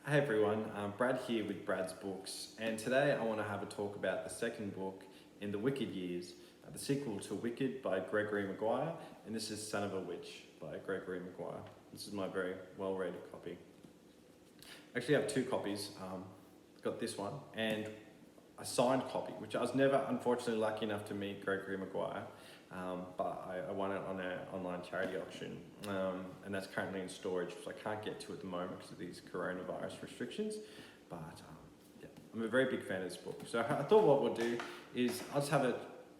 Hey everyone, Brad here with Brad's Books, and today I want to have a talk about the second book in the Wicked years, the sequel to Wicked by Gregory Maguire, and this is Son of a Witch by Gregory Maguire. This is my very well-read copy. Actually, I have two copies. I've got this one and a signed copy, which I was never, unfortunately, lucky enough to meet Gregory Maguire, but I won it on an online charity auction, and that's currently in storage, which I can't get to at the moment because of these coronavirus restrictions. But yeah, I'm a very big fan of this book. So I thought what we'll do is I'll just have a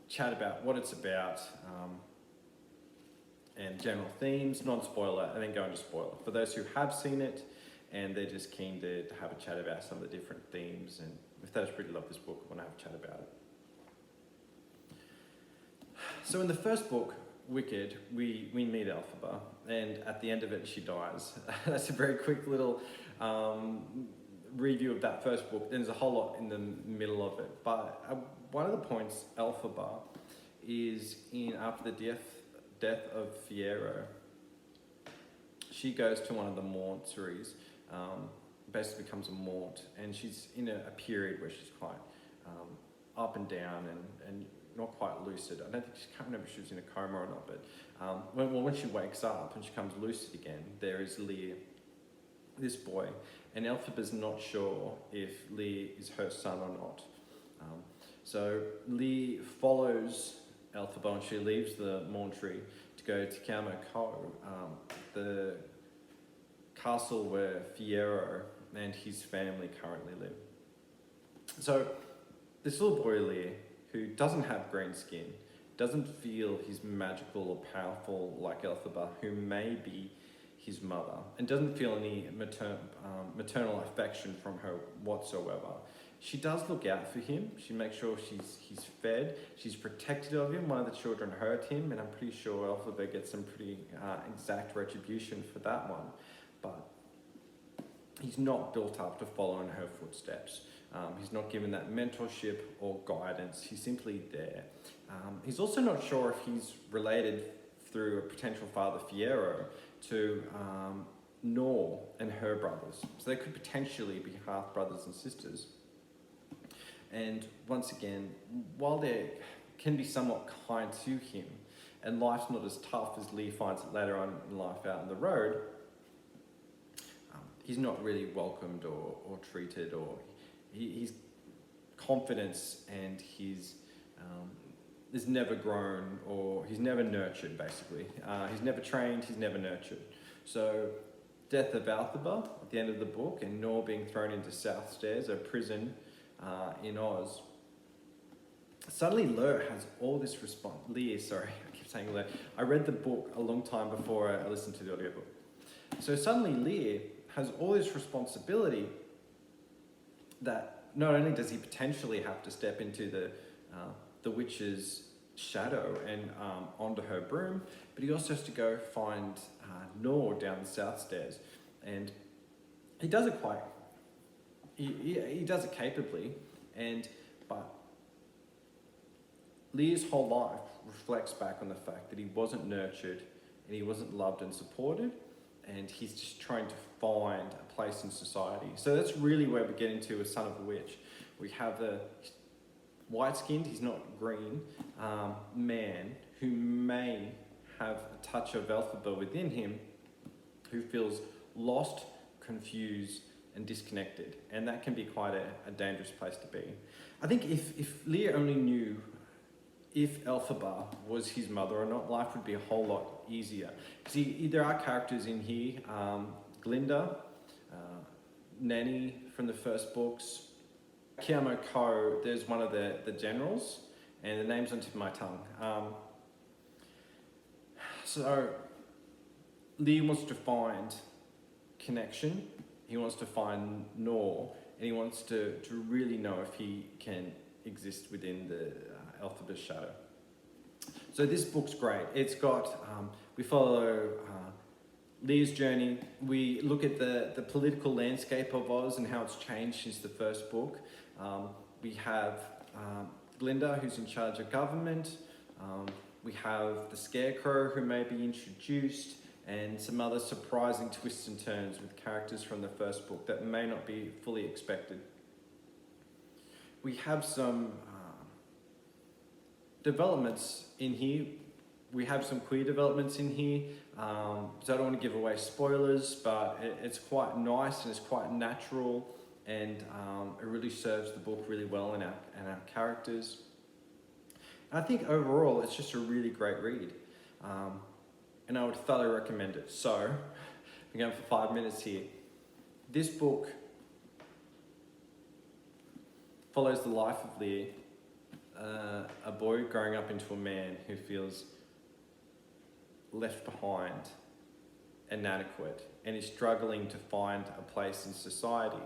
chat about what it's about, and general themes, non-spoiler, and then go into spoiler. For those who have seen it and they're just keen to have a chat about some of the different themes, and if they just really love this book, I want to have a chat about it. So in the first book, Wicked, we meet Elphaba, and at the end of it, she dies. That's a very quick little review of that first book. There's a whole lot in the middle of it, but one of the points, Elphaba, is in after the death of Fiyero. She goes to one of the mortuaries, basically becomes a mort, and she's in a period where she's quite up and down and not quite lucid. I can't remember if she was in a coma or not, but when she wakes up and she comes lucid again, there is Liir, this boy, and Elphaba's not sure if Liir is her son or not. So Liir follows Elphaba and she leaves the mortuary to go to Kiamo, the castle where Fiyero and his family currently live. So this little boy Liir, who doesn't have green skin, doesn't feel he's magical or powerful like Elphaba, who may be his mother, and doesn't feel any maternal affection from her whatsoever. She does look out for him. She makes sure he's fed. She's protective of him. One of the children hurt him, and I'm pretty sure Elphaba gets some pretty exact retribution for that one. But he's not built up to follow in her footsteps. He's not given that mentorship or guidance. He's simply there. He's also not sure if he's related through a potential father, Fiyero, to Noor and her brothers. So they could potentially be half brothers and sisters. And once again, while they can be somewhat kind to him, and life's not as tough as Liir finds it later on in life out on the road, he's not really welcomed or treated, or his confidence and his is never grown, or he's never nurtured, basically. He's never trained, he's never nurtured. So death of Elphaba at the end of the book, and Noor being thrown into South Stairs, a prison in Oz. Suddenly Liir has all this response. Liir, sorry, I keep saying Liir. I read the book a long time before I listened to the audiobook. So suddenly Liir has all this responsibility that not only does he potentially have to step into the witch's shadow and onto her broom, but he also has to go find Noor down the South Stairs, and he does it he does it capably, but Liir's whole life reflects back on the fact that he wasn't nurtured and he wasn't loved and supported, and he's just trying to find a place in society. So that's really where we get into a Son of a Witch. We have the white-skinned, he's not green, man who may have a touch of Elphaba within him, who feels lost, confused, and disconnected. And that can be quite a dangerous place to be. I think if Liir only knew if Elphaba was his mother or not, life would be a whole lot easier. See, there are characters in here, Glinda, Nanny from the first books, Kiamo, there's one of the generals, and the name's on the tip of my tongue. So Liir wants to find connection, he wants to find Noor, and he wants to really know if he can exist within the Elphaba's shadow. So this book's great. It's got, we follow Liir's journey. We look at the political landscape of Oz and how it's changed since the first book. We have Glinda, who's in charge of government. We have the Scarecrow, who may be introduced, and some other surprising twists and turns with characters from the first book that may not be fully expected. We have some developments in here. We have some queer developments in here. So I don't want to give away spoilers, but it's quite nice and it's quite natural, and it really serves the book really well and our characters. And I think overall it's just a really great read, and I would thoroughly recommend it. So, I'm going for 5 minutes here. This book follows the life of Liir, a boy growing up into a man who feels left behind, inadequate, and is struggling to find a place in society.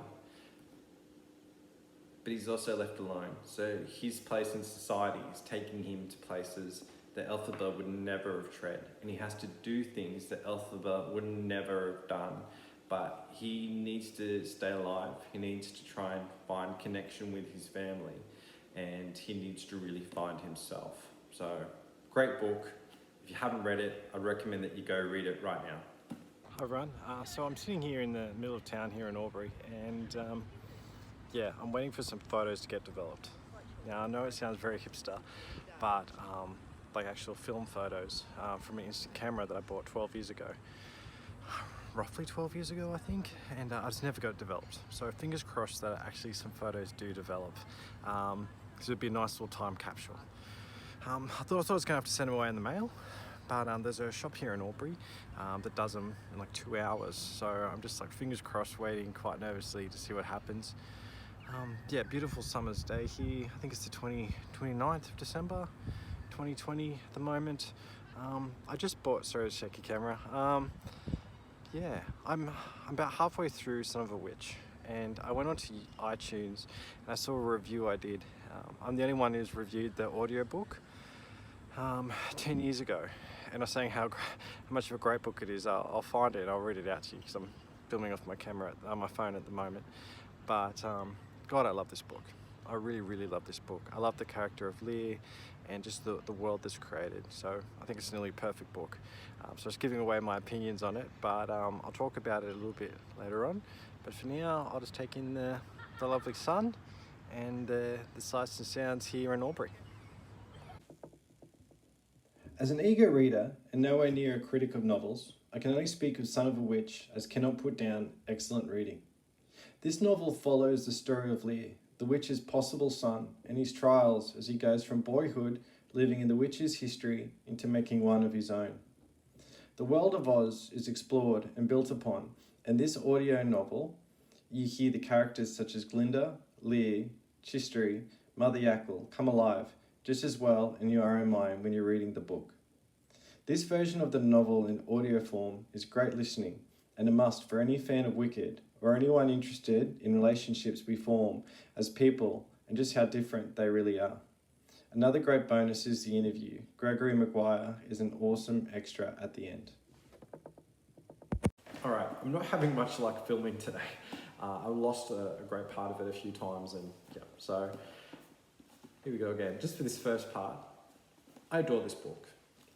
But he's also left alone. So his place in society is taking him to places that Elphaba would never have tread. And he has to do things that Elphaba would never have done. But he needs to stay alive. He needs to try and find connection with his family. And he needs to really find himself. So, great book. If you haven't read it, I'd recommend that you go read it right now. Hi everyone, so I'm sitting here in the middle of town here in Albury, and yeah, I'm waiting for some photos to get developed. Now I know it sounds very hipster, but like actual film photos from an instant camera that I bought 12 years ago. Roughly 12 years ago, I think, and I just never got it developed. So fingers crossed that actually some photos do develop, because it would be a nice little time capsule. I thought I was going to have to send them away in the mail, but there's a shop here in Albury that does them in like 2 hours. So I'm just like fingers crossed, waiting quite nervously to see what happens. Yeah, beautiful summer's day here. I think it's the 29th of December, 2020 at the moment. I just bought, sorry to check your camera. Yeah, I'm about halfway through Son of a Witch, and I went onto iTunes and I saw a review I did. I'm the only one who's reviewed the audiobook 10 years ago, and I was saying how much of a great book it is. I'll find it and I'll read it out to you because I'm filming off my camera on my phone at the moment. But God, I love this book. I really love this book. I love the character of Liir and just the world that's created. So I think it's a nearly perfect book. So I was giving away my opinions on it, but I'll talk about it a little bit later on. But for now, I'll just take in the lovely sun and the sights and sounds here in Albury. As an eager reader and nowhere near a critic of novels, I can only speak of Son of a Witch as cannot put down excellent reading. This novel follows the story of Liir, the witch's possible son, and his trials as he goes from boyhood, living in the witch's history, into making one of his own. The world of Oz is explored and built upon, and this audio novel, you hear the characters such as Glinda, Liir, Chistry, Mother Yackle come alive just as well in your own mind when you're reading the book. This version of the novel in audio form is great listening and a must for any fan of Wicked or anyone interested in relationships we form as people and just how different they really are. Another great bonus is the interview. Gregory Maguire is an awesome extra at the end. All right, I'm not having much luck filming today. I lost a great part of it a few times, and yeah, so here we go again. Just for this first part, I adore this book.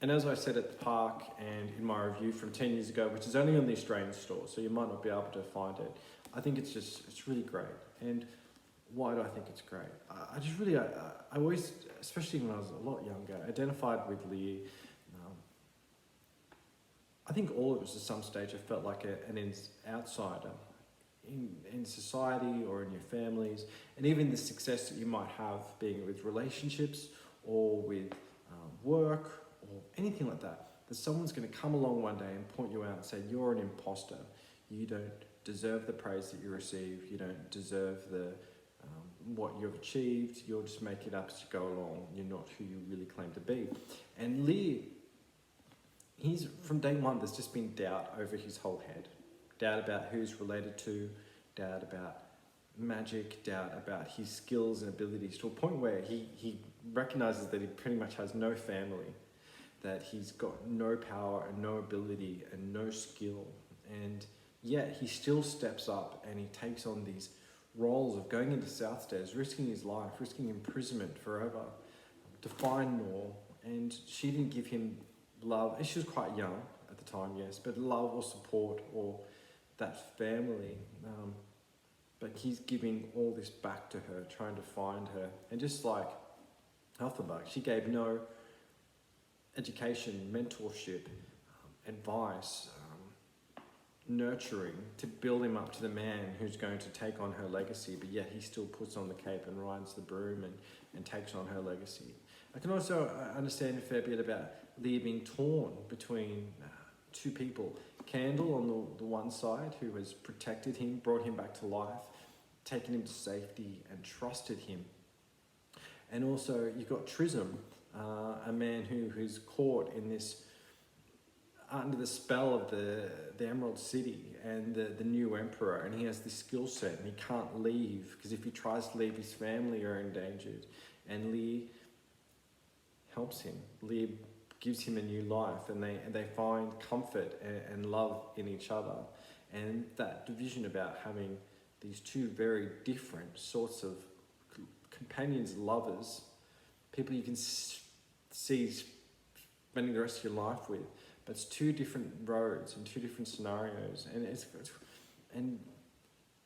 And as I said at the park and in my review from 10 years ago, which is only on the Australian store, so you might not be able to find it, I think it's really great. And why do I think it's great? I just really, I always, especially when I was a lot younger, identified with Liir. I think all of us at some stage have felt like an outsider in society or in your families, and even the success that you might have being with relationships or with work or anything like that, that someone's going to come along one day and point you out and say, you're an imposter, you don't deserve the praise that you receive, you don't deserve the what you've achieved, you'll just make it up as you go along, you're not who you really claim to be. And Liir, from day one, there's just been doubt over his whole head. Doubt about who he's related to, doubt about magic, doubt about his skills and abilities, to a point where he recognises that he pretty much has no family, that he's got no power and no ability and no skill, and yet he still steps up and he takes on these roles of going into Southstairs, risking his life, risking imprisonment forever to find more. And she didn't give him love, and she was quite young at the time, yes, but love or support or that family. But he's giving all this back to her, trying to find her. And just like Elphaba, she gave no education, mentorship, advice, nurturing to build him up to the man who's going to take on her legacy, but yet he still puts on the cape and rides the broom and takes on her legacy. I can also understand a fair bit about Liir being torn between two people. Candle on the one side, who has protected him, brought him back to life, taken him to safety and trusted him. And also you've got Trism, a man who's caught in this, under the spell of the Emerald City and the new emperor, and he has this skill set and he can't leave, because if he tries to leave, his family are endangered. And Liir helps him. Liir gives him a new life, and they find comfort and love in each other. And that division about having these two very different sorts of companions, lovers, people you can see spending the rest of your life with, but it's two different roads and two different scenarios, and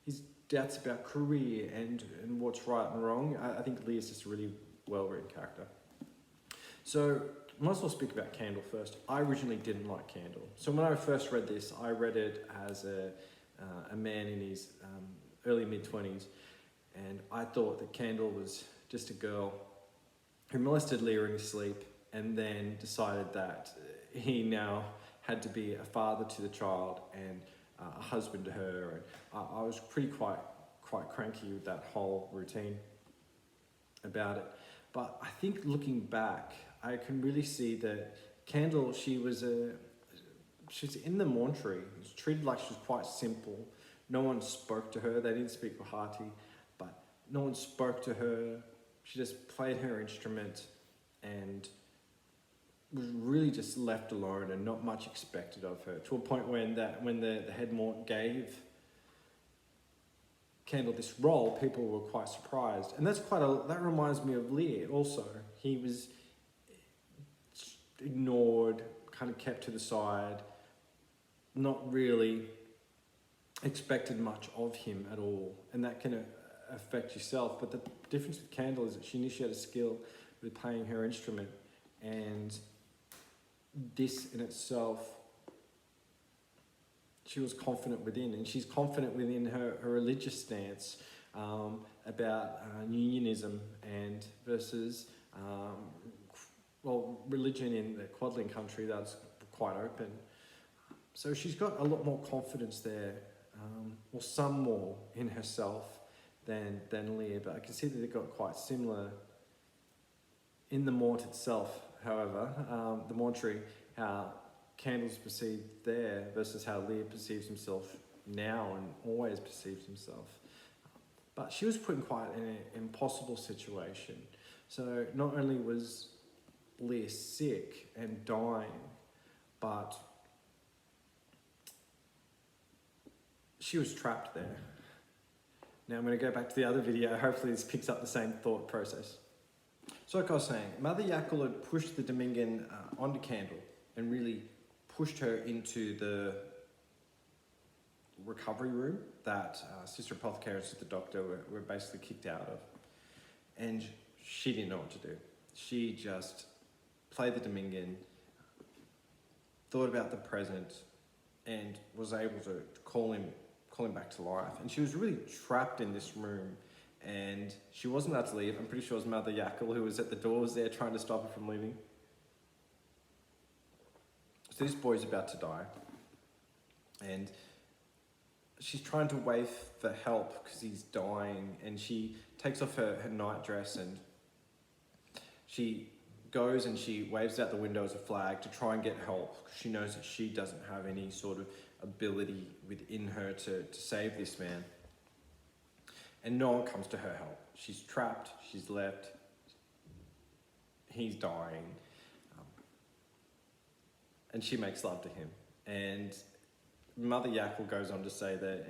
his doubts about career and what's right and wrong. I think Liir's just a really well-written character. So might as well speak about Candle first. I originally didn't like Candle. So when I first read this, I read it as a man in his early mid-20s, and I thought that Candle was just a girl who molested Liir in his sleep and then decided that he now had to be a father to the child and a husband to her. And I was quite cranky with that whole routine about it. But I think looking back, I can really see that Candle, she's in the mortuary. She was treated like she was quite simple. No one spoke to her. They didn't speak Wahati, but no one spoke to her. She just played her instrument and was really just left alone, and not much expected of her, to a point when the head mort gave Candle this role, people were quite surprised. And that reminds me of Liir also. He was ignored, kind of kept to the side, not really expected much of him at all, and that can affect yourself. But the difference with Candle is that she knew she had a skill with playing her instrument, and this in itself, she was confident within, and she's confident within her religious stance about unionism and versus religion in the Quadling country that's quite open. So she's got a lot more confidence there, or some more in herself than Liir, but I can see that they've got quite similar in the mort itself. However, the mortuary, how Candle's perceived there versus how Liir perceives himself now and always perceives himself. But she was put in quite an impossible situation. So not only was Liir sick and dying, but she was trapped there. Now I'm going to go back to the other video. Hopefully this picks up the same thought process. So like I was saying, Mother Yakel had pushed the Dominican onto Candle and really pushed her into the recovery room that Sister Apothecaries and the doctor were basically kicked out of. And she didn't know what to do. She just played the Dominican, thought about the present, and was able to call him back to life. And she was really trapped in this room, and she wasn't allowed to leave. I'm pretty sure it was Mother Yakel who was at the doors there trying to stop her from leaving. So this boy's about to die, and she's trying to wave for help because he's dying, and she takes off her nightdress, and she goes and she waves out the window as a flag to try and get help, because she knows that she doesn't have any sort of ability within her to save this man. And no one comes to her help. She's trapped, she's left, he's dying, and she makes love to him. And Mother Yakel goes on to say that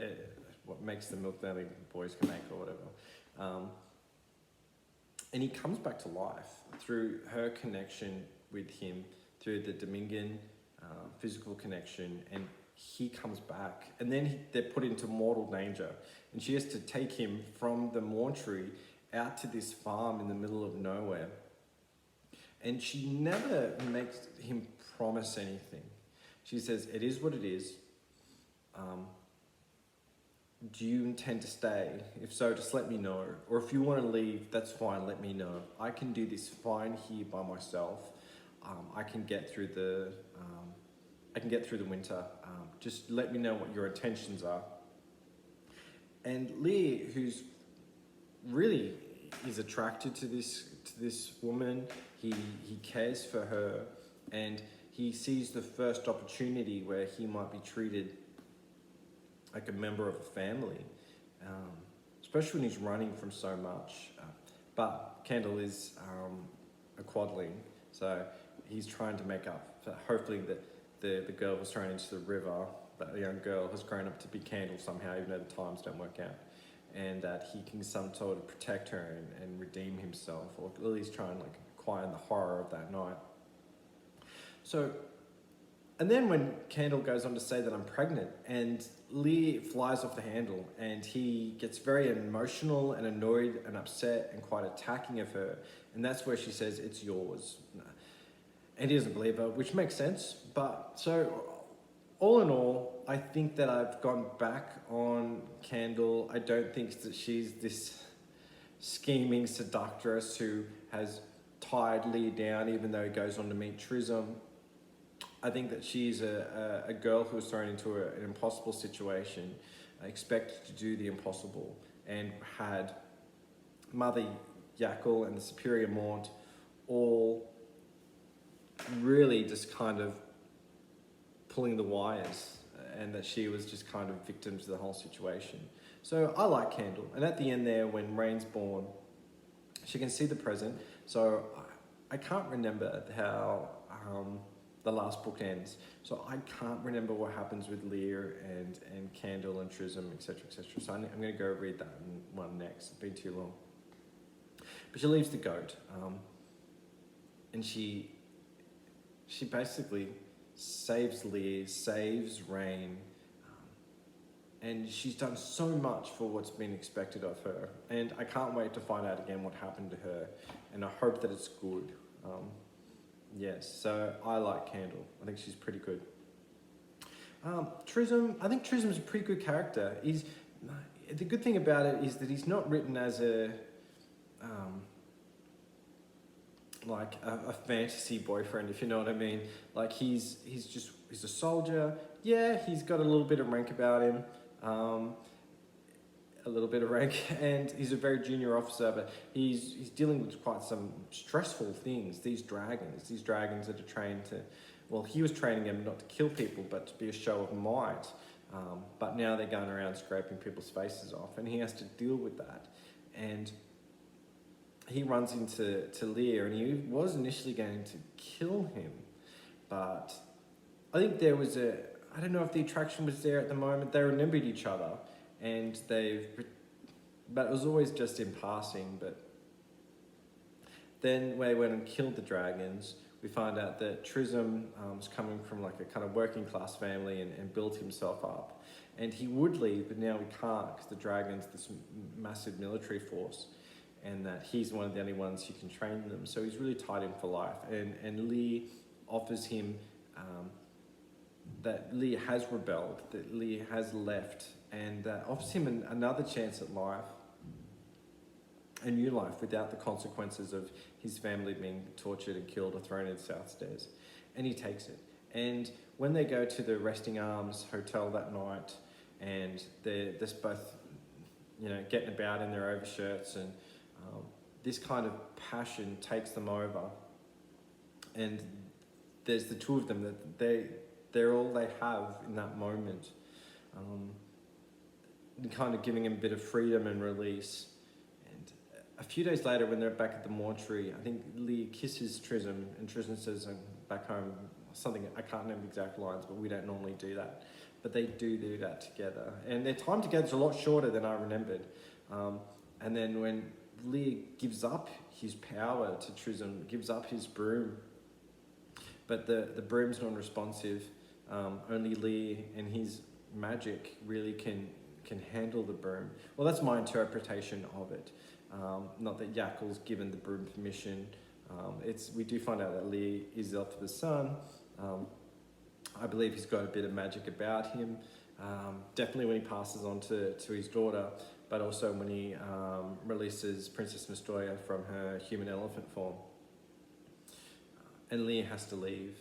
what makes the milk that boys can make, or whatever. And he comes back to life through her connection with him, through the Dominican, physical connection, and he comes back, and then they're put into mortal danger, and she has to take him from the mortuary out to this farm in the middle of nowhere. And she never makes him promise anything. She says, "It is what it is. Do you intend to stay? If so, just let me know. Or if you want to leave, that's fine, let me know. I can do this fine here by myself. I can get through the winter. Just let me know what your intentions are." And Liir, who's really is attracted to this woman, he cares for her, and he sees the first opportunity where he might be treated like a member of a family, especially when he's running from so much. But Kendall is a quadling, so he's trying to make up for hopefully the girl was thrown into the river, but the young girl has grown up to be Kendall somehow, even though the times don't work out, and that he can some sort of protect her and redeem himself, or at least try and like quiet the horror of that night. So, and then when Kendall goes on to say that I'm pregnant, and Liir flies off the handle, and he gets very emotional and annoyed and upset and quite attacking of her, and that's where she says, "It's yours." And he doesn't believe her, which makes sense. But so, all in all, I think that I've gone back on Kendall. I don't think that she's this scheming seductress who has tied Liir down, even though he goes on to meet Trism. I think that she's a girl who was thrown into an impossible situation, expected to do the impossible, and had Mother Yakel and the Superior Mort all really just kind of pulling the wires, and that she was just kind of victim to the whole situation. So I like Kendall. And at the end there, when Rain's born, she can see the present. So I can't remember how the last book ends. So I can't remember what happens with Liir and Kendall and Trism, etc., etc. So I'm going to go read that one next. It's been too long. But she leaves the goat, and she basically saves Liir, saves Rain, and she's done so much for what's been expected of her. And I can't wait to find out again what happened to her, and I hope that it's good. Yes, so I like Kendall. I think she's pretty good. Trism, I think Trism's a pretty good character. The good thing about it is that he's not written as a fantasy boyfriend, if you know what I mean. Like he's a soldier. Yeah, he's got a little bit of rank about him. A little bit of rank, and he's a very junior officer, but he's dealing with quite some stressful things. These dragons that are trained to, well, he was training them not to kill people, but to be a show of might. But now they're going around scraping people's faces off, and he has to deal with that. And he runs into Liir, and he was initially going to kill him, but I think there was I don't know if the attraction was there at the moment. They remembered each other, and but it was always just in passing. But then when they went and killed the dragons, we find out that Trism was coming from like a kind of working class family and built himself up. And he would leave, but now he can't, because the dragon's this massive military force, and that he's one of the only ones who can train them. So he's really tied in for life. And Liir offers him that Liir has rebelled, that Liir has left, and offers him another chance at life, a new life, without the consequences of his family being tortured and killed or thrown in South Stairs. And he takes it. And when they go to the Resting Arms Hotel that night, and they're just both, getting about in their overshirts, and this kind of passion takes them over. And there's the two of them that they're all they have in that moment. Kind of giving him a bit of freedom and release. And a few days later, when they're back at the mortuary, I think Liir kisses Trism, and Trism says, "I'm back home," something, I can't remember the exact lines, but we don't normally do that. But they do that together. And their time together is a lot shorter than I remembered. And then when Liir gives up his power to Trism, gives up his broom, but the broom's non-responsive. Only Liir and his magic really can handle the broom. Well, that's my interpretation of it. Not that Yakul's given the broom permission. We do find out that Liir is Elphaba's son. I believe he's got a bit of magic about him. Definitely when he passes on to his daughter, but also when he releases Princess Nastoya from her human elephant form. And Liir has to leave.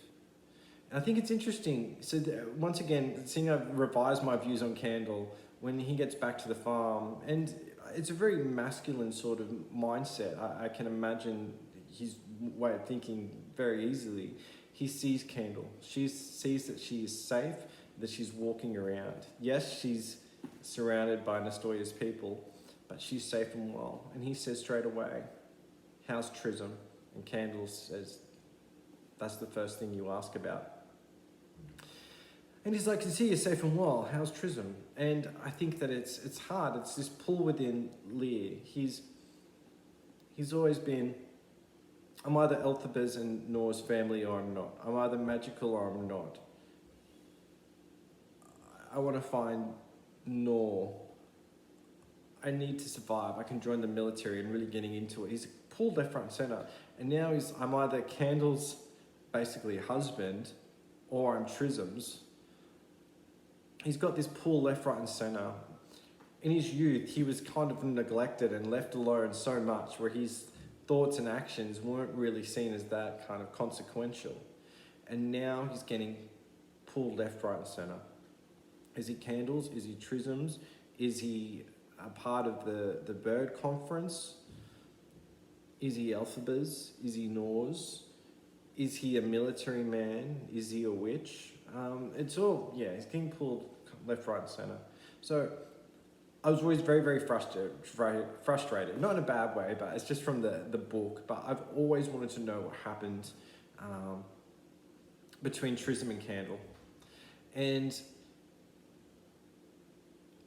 And I think it's interesting. So once again, seeing I've revised my views on Candle, when he gets back to the farm, and it's a very masculine sort of mindset. I can imagine his way of thinking very easily. He sees Candle. She sees that she is safe, that she's walking around. Yes, she's surrounded by Nastoya's people, but she's safe and well. And he says straight away, how's Trism? And Candle says, that's the first thing you ask about. And he's like, I can see you're safe and well. How's Trism? And I think that it's hard. It's this pull within Liir. He's always been, I'm either Elphaba's and Nor's family or I'm not. I'm either magical or I'm not. I want to find Nor. I need to survive. I can join the military and really getting into it. He's pulled left, front and center. And now I'm either Candle's basically husband or I'm Trism's. He's got this pull left, right and center. In his youth, he was kind of neglected and left alone so much where his thoughts and actions weren't really seen as that kind of consequential. And now he's getting pulled left, right and center. Is he Candle's? Is he Trism's? Is he a part of the bird conference? Is he Elphaba's? Is he Nor's? Is he a military man? Is he a witch? It's all, he's getting pulled left, right and center. So I was always very, very frustrated. Not in a bad way, but it's just from the book. But I've always wanted to know what happened between Trism and Candle. And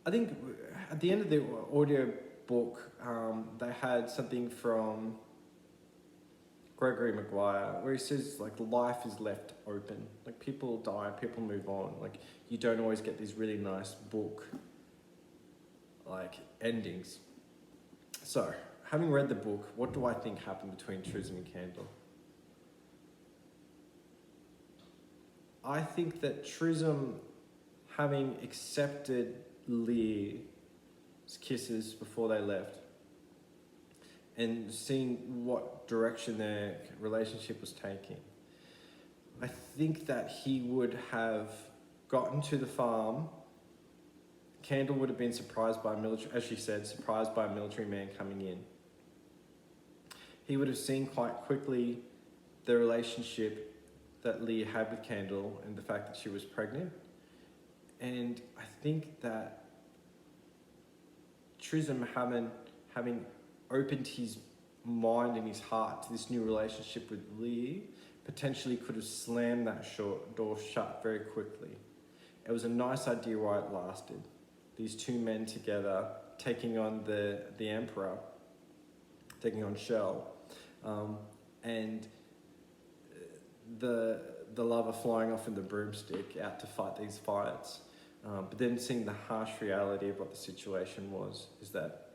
I think at the end of the audio book, they had something from Gregory Maguire where he says like life is left open. Like people die, people move on. Like you don't always get these really nice book like endings. So having read the book, what do I think happened between Trism and Candle? I think that Trism, having accepted Liir's kisses before they left and seeing what direction their relationship was taking, I think that he would have gotten to the farm. Candle would have been surprised by a military, as she said, surprised by a military man coming in. He would have seen quite quickly the relationship that Liir had with Candle and the fact that she was pregnant. And I think that Trism having opened his mind and his heart to this new relationship with Liir potentially could have slammed that door shut very quickly. It was a nice idea while it lasted. These two men together taking on the Emperor, taking on Shell, and the lover flying off in the broomstick out to fight these fights. But then seeing the harsh reality of what the situation was, is that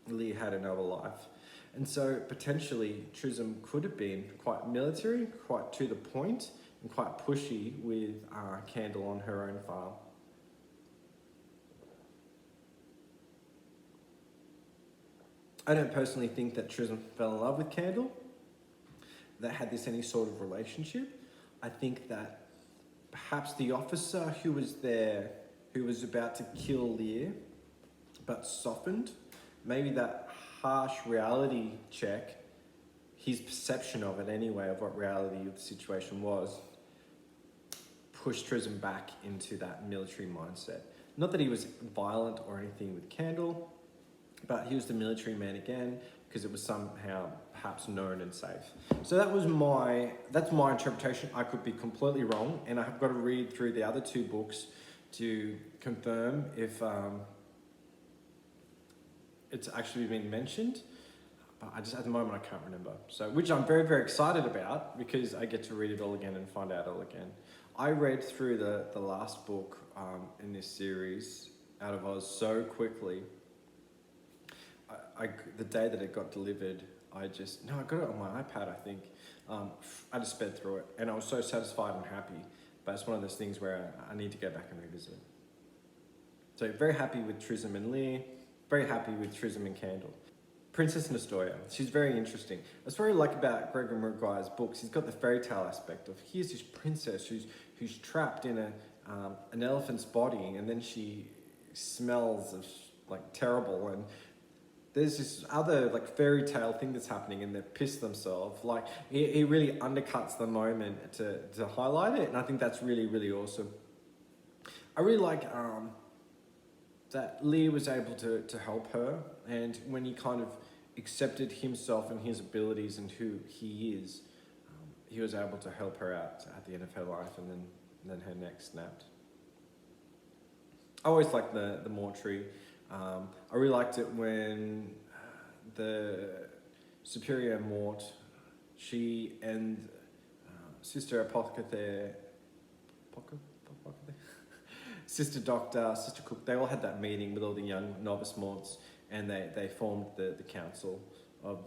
Liir had another life. And so potentially Trism could have been quite military, quite to the point, and quite pushy with Candle on her own farm. I don't personally think that Trism fell in love with Candle, that had this any sort of relationship. I think that perhaps the officer who was there, who was about to kill Liir, but softened, maybe that harsh reality check, his perception of it anyway, of what reality of the situation was, pushed Trism back into that military mindset. Not that he was violent or anything with Candle, but he was the military man again, because it was somehow perhaps known and safe. So that's my interpretation. I could be completely wrong, and I've got to read through the other two books to confirm if it's actually been mentioned. I just, at the moment, I can't remember. So, which I'm very, very excited about because I get to read it all again and find out all again. I read through the last book in this series, Out of Oz, so quickly. The day that it got delivered, I got it on my iPad, I think. I just sped through it and I was so satisfied and happy. But it's one of those things where I need to go back and revisit it. So very happy with Trism and Liir, very happy with Trism and Candle. Princess Nastoya, she's very interesting. That's what I like about Gregory Maguire's books. He's got the fairy tale aspect of here's this princess who's trapped in an elephant's body, and then she smells of like terrible, and there's this other like fairy tale thing that's happening, and they've pissed themselves. Like he really undercuts the moment to highlight it, and I think that's really, really awesome. I really like that Liir was able to help her, and when he kind of accepted himself and his abilities and who he is, he was able to help her out at the end of her life, and then her neck snapped. I always liked the mortuary. I really liked it when the Superior Mort, she and Sister Apothecary, Sister Doctor, Sister Cook, they all had that meeting with all the young novice morts, and they formed the council of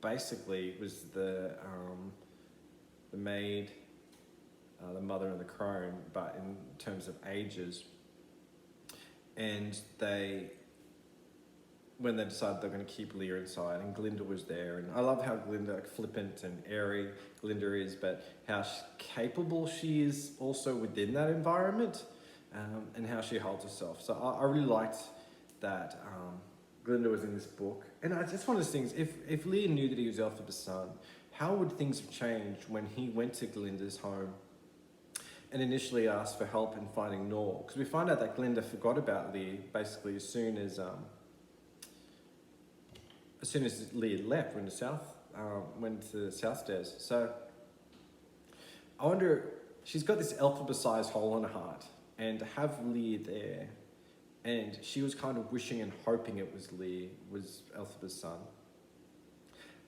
basically it was the maid, the mother and the crone, but in terms of ages. And when they decided they're going to keep Liir inside, and Glinda was there, and I love how Glinda, like, flippant and airy Glinda is, but how capable she is also within that environment, and how she holds herself. So I really liked that Glinda was in this book, and it's just one of those things. If Liir knew that he was Elphaba's son, how would things have changed when he went to Glinda's home and initially asked for help in finding Nor? Because we find out that Glinda forgot about Liir basically as soon as Liir left, went to the South Stairs. So I wonder, she's got this Elphaba-sized hole in her heart, and to have Liir there, and she was kind of wishing and hoping it was Liir, was Elphaba's son.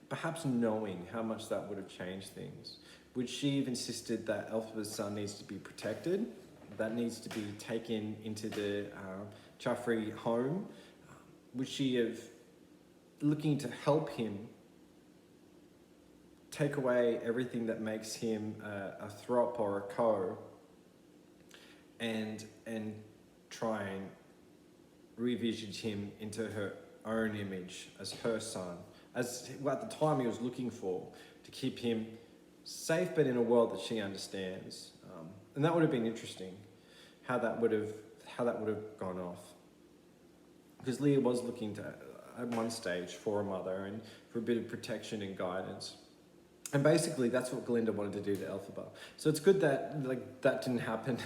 Perhaps knowing how much that would have changed things. Would she have insisted that Elphaba's son needs to be protected, that needs to be taken into the Joffrey home? Would she have, looking to help him, take away everything that makes him a throp or a co, and try and revisit him into her own image as her son, as at the time he was looking for, to keep him safe but in a world that she understands. And that would have been interesting, how that would have gone off, because Liir was looking to, at one stage, for a mother and for a bit of protection and guidance. And basically that's what Glinda wanted to do to Elphaba. So it's good that that didn't happen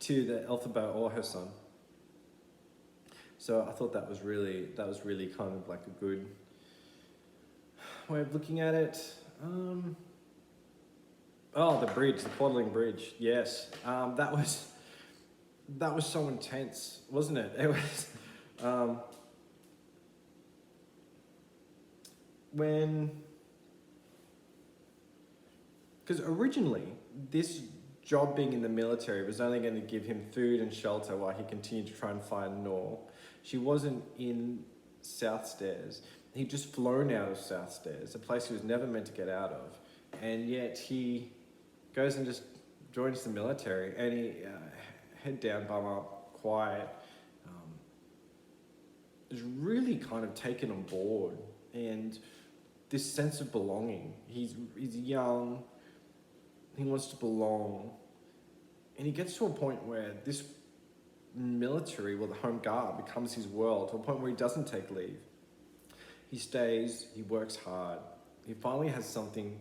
to the Elphaba or her son. So I thought that was really kind of like a good way of looking at it. Oh, the bridge, the Quadling Bridge. Yes, that was so intense, wasn't it? It was because originally this job being in the military was only going to give him food and shelter while he continued to try and find Nor. She wasn't in South Stairs. He'd just flown out of South Stairs, a place he was never meant to get out of, and yet he goes and just joins the military, and he head down, bum up, quiet, is really kind of taken on board, and this sense of belonging. He's young, he wants to belong, and he gets to a point where this military, well, the home guard, becomes his world, to a point where he doesn't take leave. He stays, he works hard, he finally has something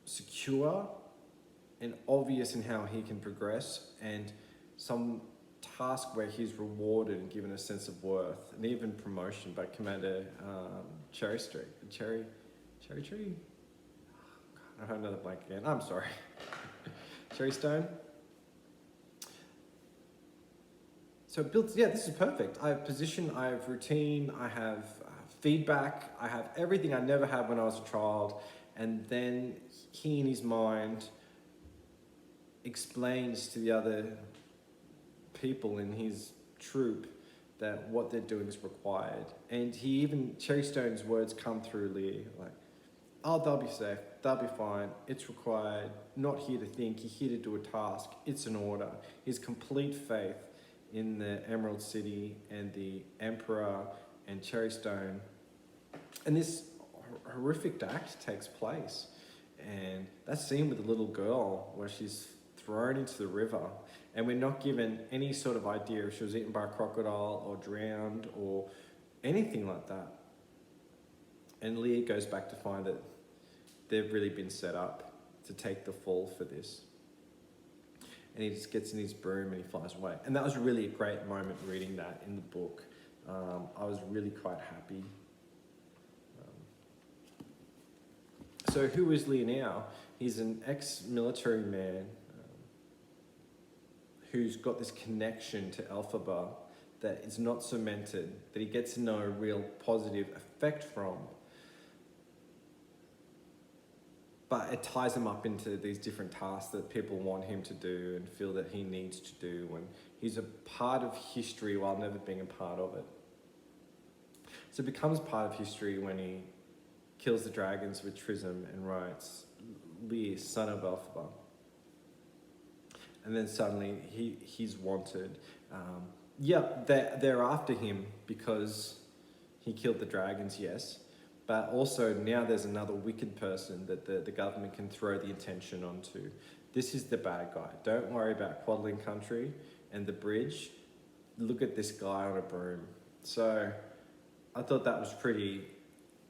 secure and obvious in how he can progress, and some task where he's rewarded and given a sense of worth, and even promotion by Commander Cherry Tree. I have another blank again. I'm sorry. Cherry Stone. So it builds. Yeah, this is perfect. I have position. I have routine. I have feedback. I have everything I never had when I was a child. And then he, in his mind, explains to the other people in his troop that what they're doing is required. And he even, Cherrystone's words come through Liir, like, oh, they'll be safe, they'll be fine, it's required, not here to think, you're here to do a task, it's an order. His complete faith in the Emerald City and the Emperor and Cherrystone. And this horrific act takes place. And that scene with the little girl where she's thrown into the river, and we're not given any sort of idea if she was eaten by a crocodile or drowned or anything like that. And Liir goes back to find that they've really been set up to take the fall for this. And he just gets in his broom and he flies away. And that was really a great moment reading that in the book. I was really quite happy. So who is Liir now? He's an ex-military man who's got this connection to Elphaba that is not cemented, that he gets no real positive effect from. But it ties him up into these different tasks that people want him to do and feel that he needs to do. And he's a part of history while never being a part of it. So it becomes part of history when he kills the dragons with Trism and writes, Liir, son of Elphaba. And then suddenly he's wanted. They're after him because he killed the dragons, yes. But also now there's another wicked person that the government can throw the attention onto. This is the bad guy. Don't worry about Quadling Country and the bridge. Look at this guy on a broom. So I thought that was pretty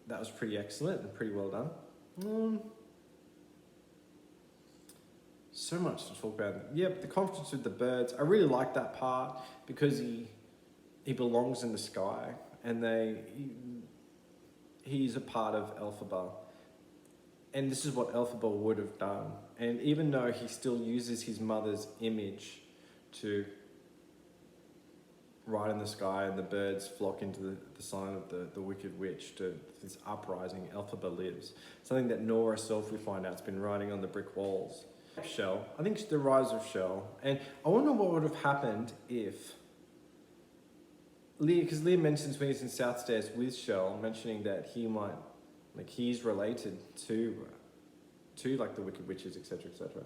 excellent and pretty well done. So much to talk about. Yep, the conference with the birds. I really like that part because he belongs in the sky, and he's a part of Elphaba. And this is what Elphaba would have done. And even though he still uses his mother's image to write in the sky and the birds flock into the sign of the Wicked Witch, to this uprising, Elphaba lives. Something that Nora herself, we find out, has been writing on the brick walls. Shell. I think it's the rise of Shell. And I wonder what would have happened if Liir, because Liir mentions when he's in South Stairs with Shell, mentioning that he might, like, he's related to like the Wicked Witches, etc., etc.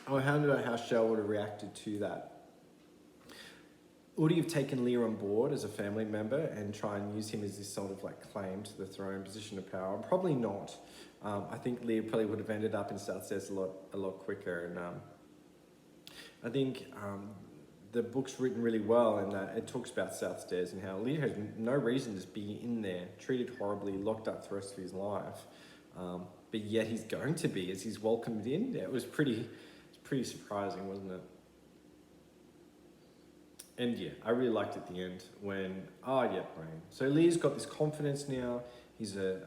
I wonder how Shell would have reacted to that. Would he have taken Liir on board as a family member and try and use him as this sort of like claim to the throne, position of power? Probably not. I think Liir probably would have ended up in South Stairs a lot quicker. And I think the book's written really well in that it talks about South Stairs and how Liir has no reason to be in there, treated horribly, locked up for the rest of his life. But yet he's going to be as he's welcomed in. It was pretty surprising, wasn't it? And yeah, I really liked at the end when, brain. So Liir's got this confidence now. He's a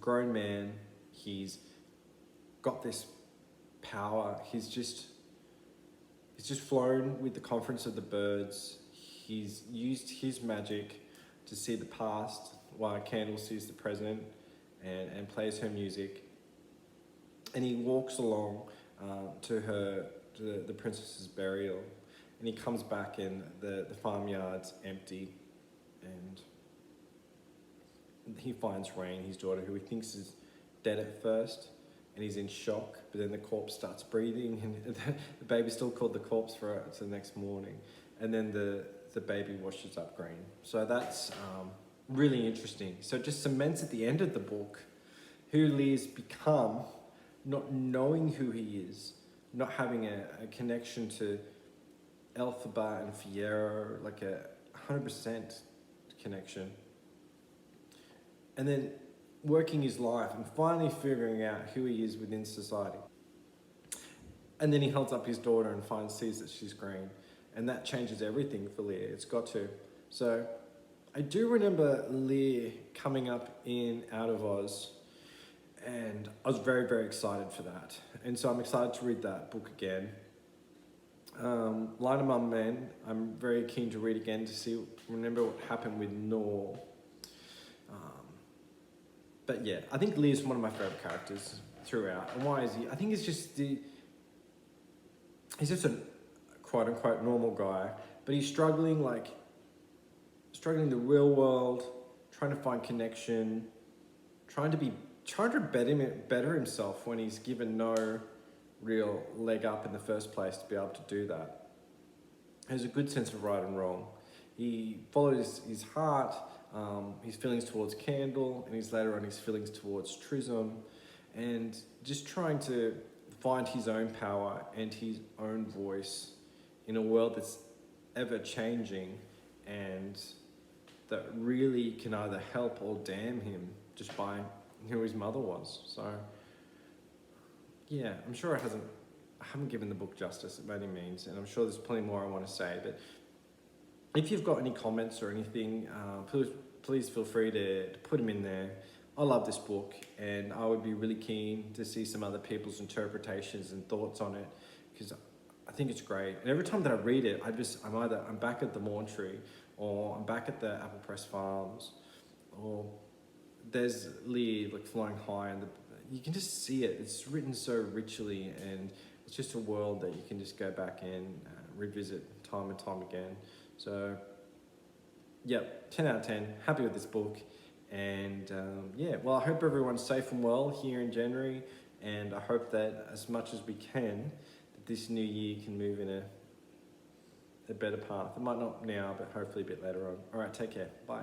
grown man. He's got this power. He's just flown with the conference of the birds. He's used his magic to see the past while Candle sees the present and plays her music. And he walks along to the princess's burial. And he comes back and the farmyard's empty, and he finds Rain, his daughter, who he thinks is dead at first, and he's in shock, but then the corpse starts breathing, and the baby's still called the corpse for the next morning, and then the baby washes up green. So that's really interesting. So it just cements at the end of the book who Liir's become, not knowing who he is, not having a connection to Elphaba and Fiyero, like a 100% connection. And then working his life and finally figuring out who he is within society. And then he holds up his daughter and sees that she's green. And that changes everything for Liir. It's got to. So I do remember Liir coming up in Out of Oz, and I was very, very excited for that. And so I'm excited to read that book again. Line Among Men, I'm very keen to read again to remember what happened with Noor. But yeah, I think Liir's one of my favourite characters throughout. And why is he? I think it's just he's just a quote unquote normal guy, but he's struggling in the real world, trying to find connection, trying to better himself when he's given no real leg up in the first place to be able to do that. He has a good sense of right and wrong. He follows his heart, his feelings towards Candle, and later on his feelings towards Trism, and just trying to find his own power and his own voice in a world that's ever changing and that really can either help or damn him just by who his mother was. So yeah, I'm sure I haven't given the book justice by any means, and I'm sure there's plenty more I want to say, but if you've got any comments or anything, please feel free to put them in there. I love this book, and I would be really keen to see some other people's interpretations and thoughts on it, because I think it's great. And every time that I read it, I'm back at the mortuary, or I'm back at the Apple Press Farms, or there's Liir flying high, and you can just see it. It's written so richly, and it's just a world that you can just go back and revisit time and time again. So, yeah, 10 out of 10. Happy with this book. And I hope everyone's safe and well here in January. And I hope that as much as we can, that this new year can move in a better path. It might not now, but hopefully a bit later on. All right, take care. Bye.